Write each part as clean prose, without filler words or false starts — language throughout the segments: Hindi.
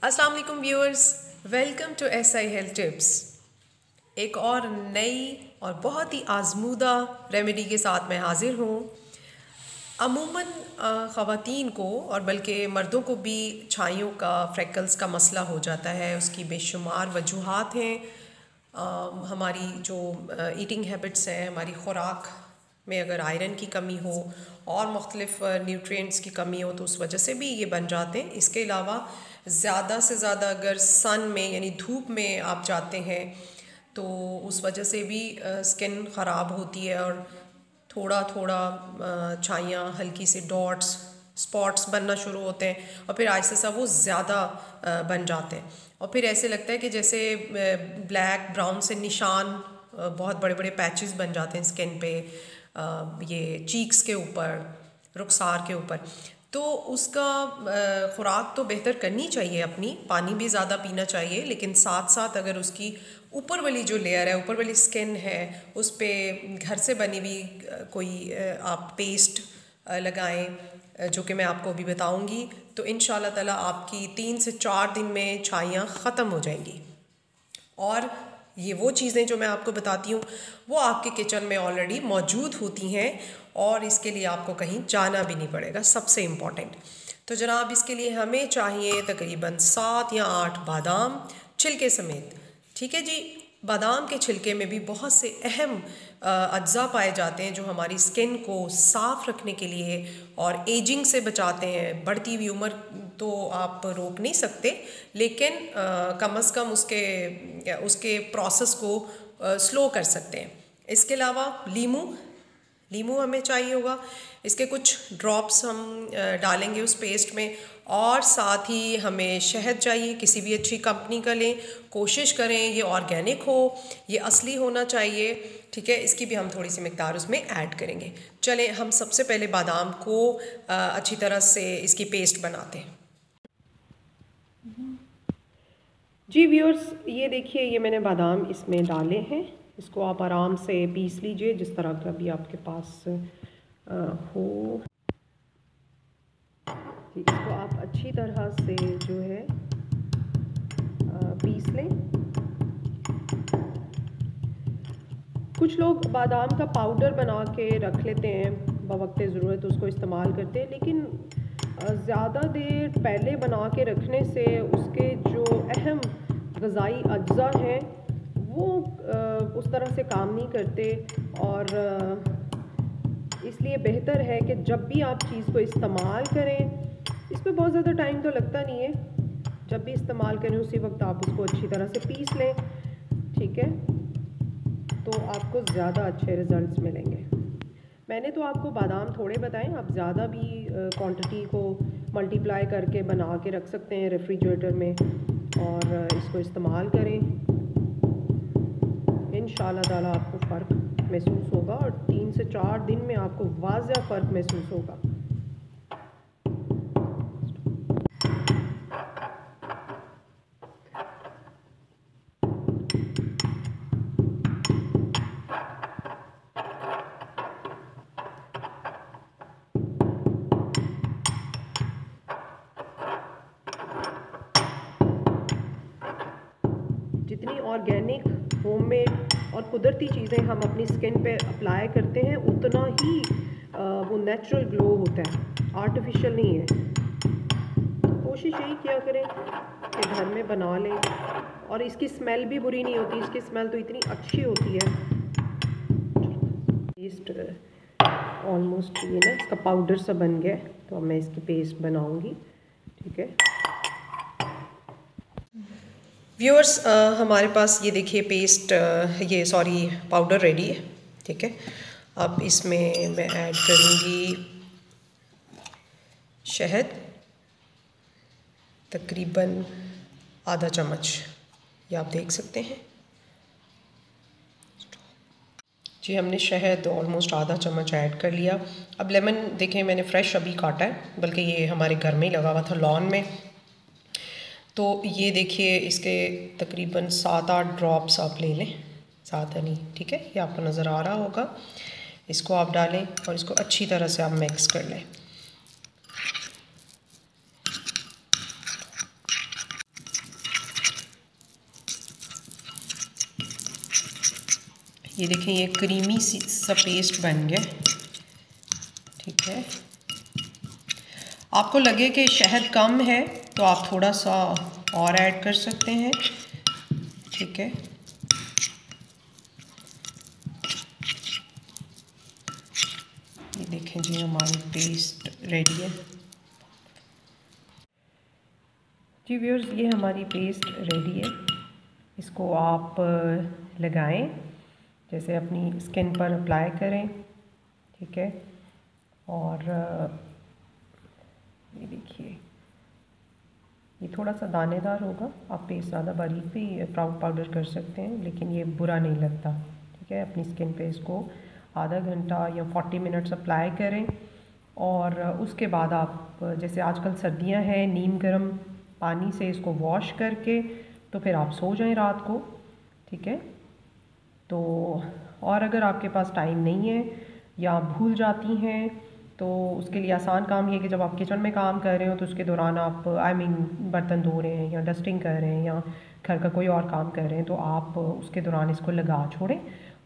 अस्सलाम वालेकुम viewers, welcome to SI health tips. एक और नई और बहुत ही आजमूदा रेमेडी के साथ मैं हाज़िर हूँ। अमूमन ख़वातीन को और बल्कि मर्दों को भी छाइयों का फ्रेकल्स का मसला हो जाता है। उसकी बेशुमार वजूहात हैं। हमारी जो ईटिंग हैबिट्स हैं, हमारी ख़ुराक में अगर आयरन की कमी हो और मुख्तलिफ न्यूट्रिएंट्स की कमी हो तो उस वजह से भी ये बन जाते हैं। इसके अलावा ज़्यादा से ज़्यादा अगर सन में यानी धूप में आप जाते हैं तो उस वजह से भी स्किन ख़राब होती है और थोड़ा थोड़ा छाइयाँ, हल्की सी डॉट्स, स्पॉट्स बनना शुरू होते हैं और फिर आहिस्ता सा वो ज़्यादा बन जाते हैं और फिर ऐसे लगता है कि जैसे ब्लैक ब्राउन से निशान, बहुत बड़े बड़े पैचेस बन जाते हैं स्किन पे, ये चीक्स के ऊपर, रुखसार के ऊपर। तो उसका ख़ुराक तो बेहतर करनी चाहिए अपनी, पानी भी ज़्यादा पीना चाहिए, लेकिन साथ साथ अगर उसकी ऊपर वाली जो लेयर है, ऊपर वाली स्किन है, उस पर घर से बनी हुई कोई आप पेस्ट लगाएं जो कि मैं आपको अभी बताऊंगी, तो इंशाल्लाह ताला आपकी 3 से 4 दिन में छाइयाँ ख़त्म हो जाएंगी। और ये वो चीज़ें जो मैं आपको बताती हूँ वो आपके किचन में ऑलरेडी मौजूद होती हैं और इसके लिए आपको कहीं जाना भी नहीं पड़ेगा, सबसे इम्पॉर्टेंट। तो जनाब, इसके लिए हमें चाहिए तकरीबन 7 या 8 बादाम छिलके समेत। ठीक है जी। बादाम के छिलके में भी बहुत से अहम अज्जा पाए जाते हैं जो हमारी स्किन को साफ़ रखने के लिए और एजिंग से बचाते हैं। बढ़ती हुई उम्र तो आप रोक नहीं सकते, लेकिन कम अज़ कम उसके प्रोसेस को स्लो कर सकते हैं। इसके अलावा लीमू हमें चाहिए होगा। इसके कुछ ड्रॉप्स हम डालेंगे उस पेस्ट में, और साथ ही हमें शहद चाहिए। किसी भी अच्छी कंपनी का लें, कोशिश करें ये ऑर्गेनिक हो, ये असली होना चाहिए। ठीक है, इसकी भी हम थोड़ी सी मिकदार उसमें ऐड करेंगे। चलें हम सबसे पहले बादाम को अच्छी तरह से इसकी पेस्ट बनाते हैं। जी व्यूअर्स, ये देखिए, ये मैंने बादाम इसमें डाले हैं। इसको आप आराम से पीस लीजिए जिस तरह का भी आपके पास हो। इसको आप अच्छी तरह से जो है पीस लें। कुछ लोग बादाम का पाउडर बना के रख लेते हैं, बवक्ते ज़रूरत उसको इस्तेमाल करते हैं, लेकिन ज़्यादा देर पहले बना के रखने से उसके जो अहम ग़िज़ाई अज्जा हैं वो उस तरह से काम नहीं करते। और इसलिए बेहतर है कि जब भी आप चीज़ को इस्तेमाल करें, इस पर बहुत ज़्यादा टाइम तो लगता नहीं है, जब भी इस्तेमाल करें उसी वक्त आप उसको अच्छी तरह से पीस लें। ठीक है, तो आपको ज़्यादा अच्छे रिज़ल्ट्स मिलेंगे। मैंने तो आपको बादाम थोड़े बताएं, आप ज़्यादा भी क्वांटिटी को मल्टीप्लाई करके बना के रख सकते हैं रेफ्रिजरेटर में और इसको इस्तेमाल करें। इंशाल्लाह ताला आपको फ़र्क महसूस होगा और 3 से 4 दिन में आपको वाज़ह फ़र्क महसूस होगा। जितनी ऑर्गेनिक, होममेड और कुदरती चीज़ें हम अपनी स्किन पे अप्लाई करते हैं, उतना ही वो नेचुरल ग्लो होता है, आर्टिफिशियल नहीं है। तो कोशिश यही किया करें कि घर में बना लें, और इसकी स्मेल भी बुरी नहीं होती, इसकी स्मेल तो इतनी अच्छी होती है। पेस्ट ऑलमोस्ट ये ना इसका पाउडर सा बन गया, तो अब मैं इसकी पेस्ट बनाऊंगी। ठीक है व्यूअर्स, हमारे पास ये देखिए पेस्ट, पाउडर रेडी है। ठीक है, अब इसमें मैं ऐड करूँगी शहद, तकरीबन आधा चम्मच, ये आप देख सकते हैं जी। हमने शहद ऑलमोस्ट आधा चम्मच ऐड कर लिया। अब लेमन देखें, मैंने फ़्रेश अभी काटा है, बल्कि ये हमारे घर में ही लगा हुआ था लॉन में। तो ये देखिए, इसके तकरीबन 7-8 ड्रॉप्स आप ले लें, ज़्यादा नहीं। ठीक है, ये आपको नज़र आ रहा होगा। इसको आप डालें और इसको अच्छी तरह से आप मिक्स कर लें। ये देखें, ये क्रीमी सा पेस्ट बन गया। ठीक है, आपको लगे कि शहद कम है तो आप थोड़ा सा और ऐड कर सकते हैं। ठीक है, ये देखें जी, हमारी पेस्ट रेडी है। जी व्यूअर्स, ये हमारी पेस्ट रेडी है। इसको आप लगाएं, जैसे अपनी स्किन पर अप्लाई करें। ठीक है, और ये देखिए, ये थोड़ा सा दानेदार होगा। आप पेस्ट ज़्यादा बारीक भी पाउडर कर सकते हैं, लेकिन ये बुरा नहीं लगता। ठीक है, अपनी स्किन पे इसको आधा घंटा या 40 मिनट्स अप्लाई करें, और उसके बाद आप, जैसे आजकल सर्दियां हैं, नीम गर्म पानी से इसको वॉश करके तो फिर आप सो जाएं रात को। ठीक है, तो और अगर आपके पास टाइम नहीं है या भूल जाती हैं तो उसके लिए आसान काम ये है कि जब आप किचन में काम कर रहे हो तो उसके दौरान आप बर्तन धो रहे हैं या डस्टिंग कर रहे हैं या घर का कोई और काम कर रहे हैं, तो आप उसके दौरान इसको लगा छोड़ें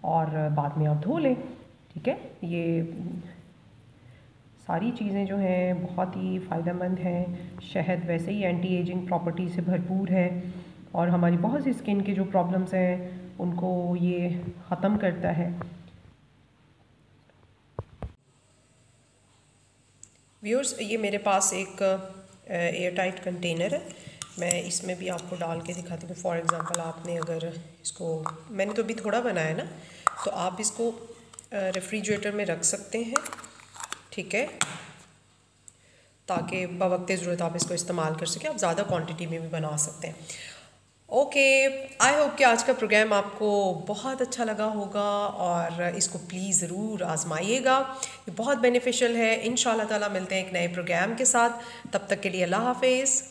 और बाद में आप धो लें। ठीक है, ये सारी चीज़ें जो हैं बहुत ही फ़ायदेमंद हैं। शहद वैसे ही एंटी एजिंग प्रॉपर्टी से भरपूर है और हमारी बहुत सी स्किन की जो प्रॉब्लम्स हैं उनको ये ख़त्म करता है। व्यूअर्स, ये मेरे पास एक एयर टाइट कंटेनर है, मैं इसमें भी आपको डाल के दिखाती हूँ। फॉर एग्ज़ाम्पल, आपने अगर इसको, मैंने तो अभी थोड़ा बनाया ना, तो आप इसको रेफ्रिजरेटर में रख सकते हैं। ठीक है, ताकि बवक्त ज़रूरत आप इसको इस्तेमाल कर सकें। आप ज़्यादा क्वांटिटी में भी बना सकते हैं। ओके, आई होप कि आज का प्रोग्राम आपको बहुत अच्छा लगा होगा और इसको प्लीज़ ज़रूर आजमाइएगा। ये बहुत बेनिफिशियल है। इंशाल्लाह ताला मिलते हैं एक नए प्रोग्राम के साथ। तब तक के लिए अल्लाह हाफिज़।